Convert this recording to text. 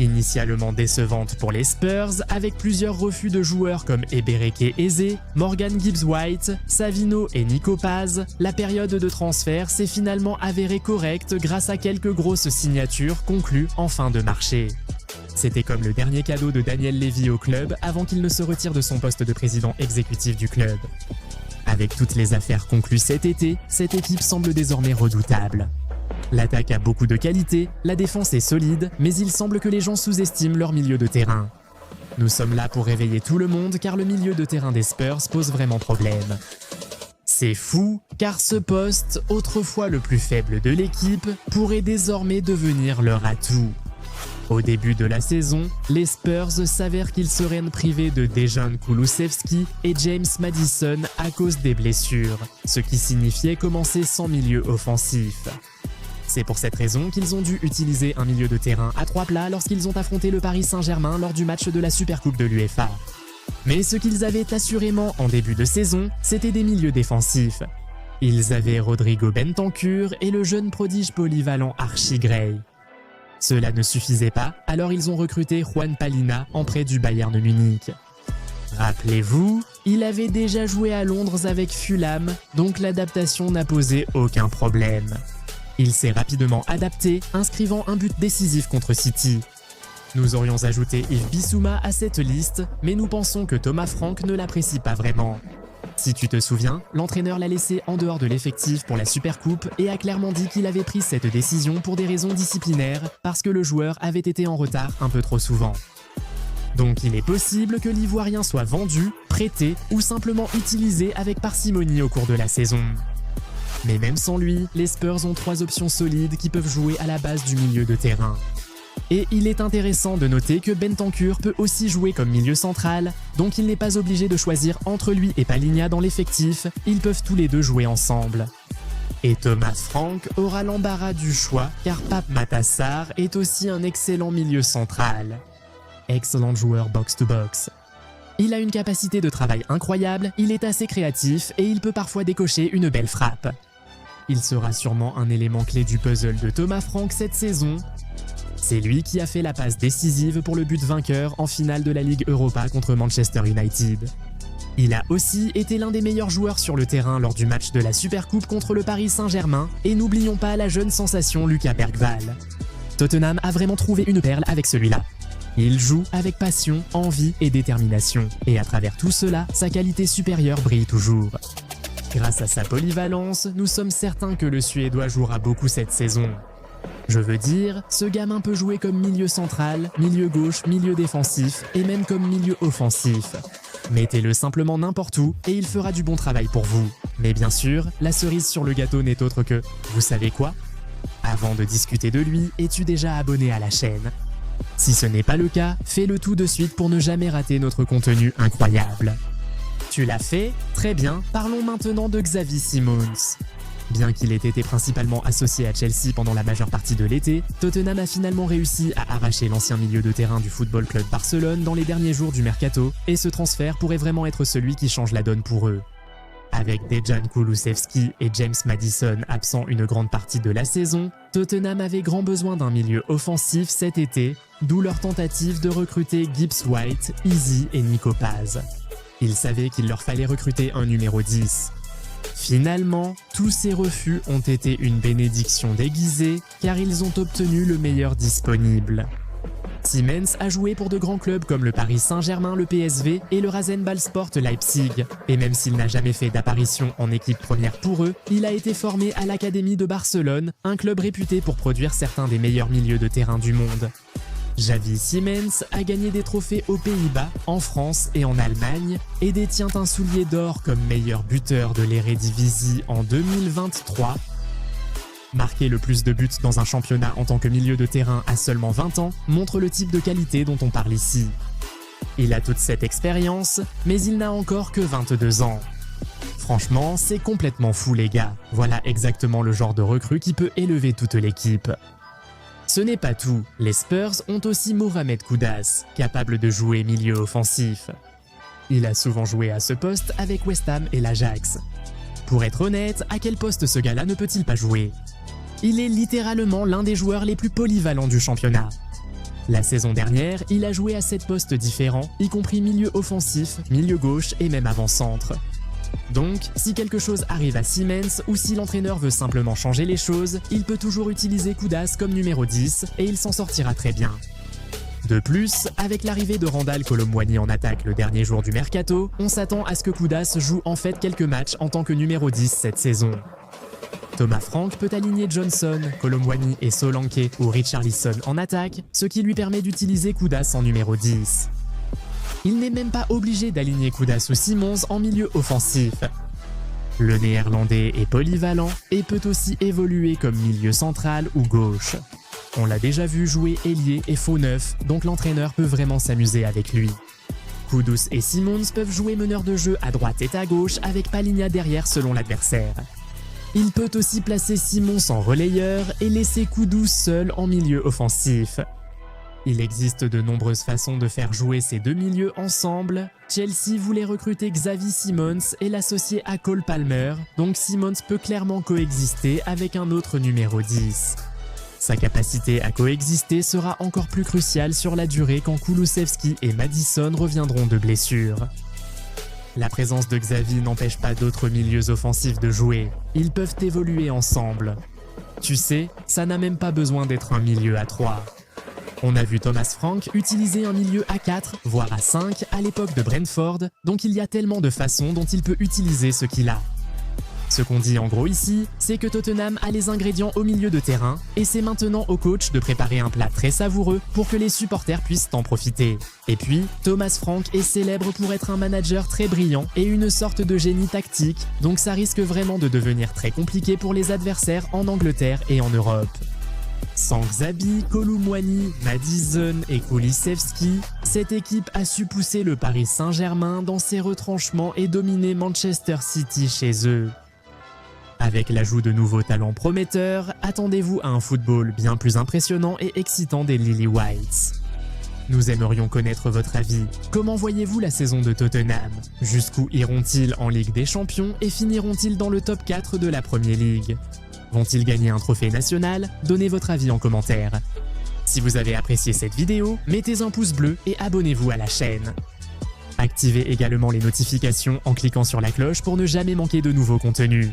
Initialement décevante pour les Spurs, avec plusieurs refus de joueurs comme Ebereke Eze, Morgan Gibbs-White, Savino et Nico Paz, la période de transfert s'est finalement avérée correcte grâce à quelques grosses signatures conclues en fin de marché. C'était comme le dernier cadeau de Daniel Levy au club avant qu'il ne se retire de son poste de président exécutif du club. Avec toutes les affaires conclues cet été, cette équipe semble désormais redoutable. L'attaque a beaucoup de qualité, la défense est solide, mais il semble que les gens sous-estiment leur milieu de terrain. Nous sommes là pour réveiller tout le monde car le milieu de terrain des Spurs pose vraiment problème. C'est fou, car ce poste, autrefois le plus faible de l'équipe, pourrait désormais devenir leur atout. Au début de la saison, les Spurs s'avèrent qu'ils seraient privés de Dejan Kulusevski et James Madison à cause des blessures, ce qui signifiait commencer sans milieu offensif. C'est pour cette raison qu'ils ont dû utiliser un milieu de terrain à 3 plats lorsqu'ils ont affronté le Paris Saint-Germain lors du match de la Supercoupe de l'UEFA. Mais ce qu'ils avaient assurément en début de saison, c'était des milieux défensifs. Ils avaient Rodrigo Bentancur et le jeune prodige polyvalent Archie Gray. Cela ne suffisait pas, alors ils ont recruté Juan Palhinha en prêt du Bayern Munich. Rappelez-vous, il avait déjà joué à Londres avec Fulham, donc l'adaptation n'a posé aucun problème. Il s'est rapidement adapté, inscrivant un but décisif contre City. Nous aurions ajouté Yves Bissouma à cette liste, mais nous pensons que Thomas Frank ne l'apprécie pas vraiment. Si tu te souviens, l'entraîneur l'a laissé en dehors de l'effectif pour la Supercoupe et a clairement dit qu'il avait pris cette décision pour des raisons disciplinaires parce que le joueur avait été en retard un peu trop souvent. Donc il est possible que l'Ivoirien soit vendu, prêté ou simplement utilisé avec parcimonie au cours de la saison. Mais même sans lui, les Spurs ont 3 options solides qui peuvent jouer à la base du milieu de terrain. Et il est intéressant de noter que Bentancur peut aussi jouer comme milieu central, donc il n'est pas obligé de choisir entre lui et Palhinha dans l'effectif, ils peuvent tous les deux jouer ensemble. Et Thomas Frank aura l'embarras du choix car Pape Matar Sarr est aussi un excellent milieu central. Excellent joueur box-to-box. Il a une capacité de travail incroyable, il est assez créatif et il peut parfois décocher une belle frappe. Il sera sûrement un élément clé du puzzle de Thomas Frank cette saison. C'est lui qui a fait la passe décisive pour le but vainqueur en finale de la Ligue Europa contre Manchester United. Il a aussi été l'un des meilleurs joueurs sur le terrain lors du match de la Supercoupe contre le Paris Saint-Germain et n'oublions pas la jeune sensation Lucas Bergvall. Tottenham a vraiment trouvé une perle avec celui-là. Il joue avec passion, envie et détermination, et à travers tout cela, sa qualité supérieure brille toujours. Grâce à sa polyvalence, nous sommes certains que le Suédois jouera beaucoup cette saison. Je veux dire, ce gamin peut jouer comme milieu central, milieu gauche, milieu défensif et même comme milieu offensif. Mettez-le simplement n'importe où et il fera du bon travail pour vous. Mais bien sûr, la cerise sur le gâteau n'est autre que, vous savez quoi? Avant de discuter de lui, es-tu déjà abonné à la chaîne? Si ce n'est pas le cas, fais-le tout de suite pour ne jamais rater notre contenu incroyable. Tu l'as fait? Très bien, parlons maintenant de Xavi Simons. Bien qu'il ait été principalement associé à Chelsea pendant la majeure partie de l'été, Tottenham a finalement réussi à arracher l'ancien milieu de terrain du Football Club Barcelone dans les derniers jours du mercato, et ce transfert pourrait vraiment être celui qui change la donne pour eux. Avec Dejan Kulusevski et James Madison absents une grande partie de la saison, Tottenham avait grand besoin d'un milieu offensif cet été, d'où leur tentative de recruter Gibbs-White, Eze et Nico Paz. Ils savaient qu'il leur fallait recruter un numéro 10. Finalement, tous ces refus ont été une bénédiction déguisée car ils ont obtenu le meilleur disponible. Siemens a joué pour de grands clubs comme le Paris Saint-Germain, le PSV et le Rasenballsport Leipzig. Et même s'il n'a jamais fait d'apparition en équipe première pour eux, il a été formé à l'Académie de Barcelone, un club réputé pour produire certains des meilleurs milieux de terrain du monde. Xavi Simons a gagné des trophées aux Pays-Bas, en France et en Allemagne, et détient un soulier d'or comme meilleur buteur de l'Eredivisie en 2023. Marquer le plus de buts dans un championnat en tant que milieu de terrain à seulement 20 ans montre le type de qualité dont on parle ici. Il a toute cette expérience, mais il n'a encore que 22 ans. Franchement, c'est complètement fou les gars, voilà exactement le genre de recrue qui peut élever toute l'équipe. Ce n'est pas tout, les Spurs ont aussi Mohamed Kudus, capable de jouer milieu offensif. Il a souvent joué à ce poste avec West Ham et l'Ajax. Pour être honnête, à quel poste ce gars-là ne peut-il pas jouer? Il est littéralement l'un des joueurs les plus polyvalents du championnat. La saison dernière, il a joué à 7 postes différents, y compris milieu offensif, milieu gauche et même avant-centre. Donc, si quelque chose arrive à Siemens ou si l'entraîneur veut simplement changer les choses, il peut toujours utiliser Koudas comme numéro 10 et il s'en sortira très bien. De plus, avec l'arrivée de Randal Kolo Muani en attaque le dernier jour du mercato, on s'attend à ce que Koudas joue en fait quelques matchs en tant que numéro 10 cette saison. Thomas Frank peut aligner Johnson, Kolo Muani et Solanke ou Richarlison en attaque, ce qui lui permet d'utiliser Koudas en numéro 10. Il n'est même pas obligé d'aligner Koudas ou Simons en milieu offensif. Le néerlandais est polyvalent et peut aussi évoluer comme milieu central ou gauche. On l'a déjà vu jouer ailier et faux neuf, donc l'entraîneur peut vraiment s'amuser avec lui. Kudus et Simons peuvent jouer meneur de jeu à droite et à gauche avec Palhinha derrière selon l'adversaire. Il peut aussi placer Simons en relayeur et laisser Kudus seul en milieu offensif. Il existe de nombreuses façons de faire jouer ces deux milieux ensemble. Chelsea voulait recruter Xavi Simons et l'associer à Cole Palmer, donc Simons peut clairement coexister avec un autre numéro 10. Sa capacité à coexister sera encore plus cruciale sur la durée quand Kulusevski et Maddison reviendront de blessure. La présence de Xavi n'empêche pas d'autres milieux offensifs de jouer, ils peuvent évoluer ensemble. Tu sais, ça n'a même pas besoin d'être un milieu à 3. On a vu Thomas Frank utiliser un milieu à 4, voire à 5 à l'époque de Brentford, donc il y a tellement de façons dont il peut utiliser ce qu'il a. Ce qu'on dit en gros ici, c'est que Tottenham a les ingrédients au milieu de terrain, et c'est maintenant au coach de préparer un plat très savoureux pour que les supporters puissent en profiter. Et puis, Thomas Frank est célèbre pour être un manager très brillant et une sorte de génie tactique, donc ça risque vraiment de devenir très compliqué pour les adversaires en Angleterre et en Europe. Sans Xabi, Kolo Muani, Maddison et Kulusevski, cette équipe a su pousser le Paris Saint-Germain dans ses retranchements et dominer Manchester City chez eux. Avec l'ajout de nouveaux talents prometteurs, attendez-vous à un football bien plus impressionnant et excitant des Lily Whites. Nous aimerions connaître votre avis. Comment voyez-vous la saison de Tottenham? Jusqu'où iront-ils en Ligue des Champions et finiront-ils dans le top 4 de la Premier League? Vont-ils gagner un trophée national? Donnez votre avis en commentaire. Si vous avez apprécié cette vidéo, mettez un pouce bleu et abonnez-vous à la chaîne. Activez également les notifications en cliquant sur la cloche pour ne jamais manquer de nouveaux contenus.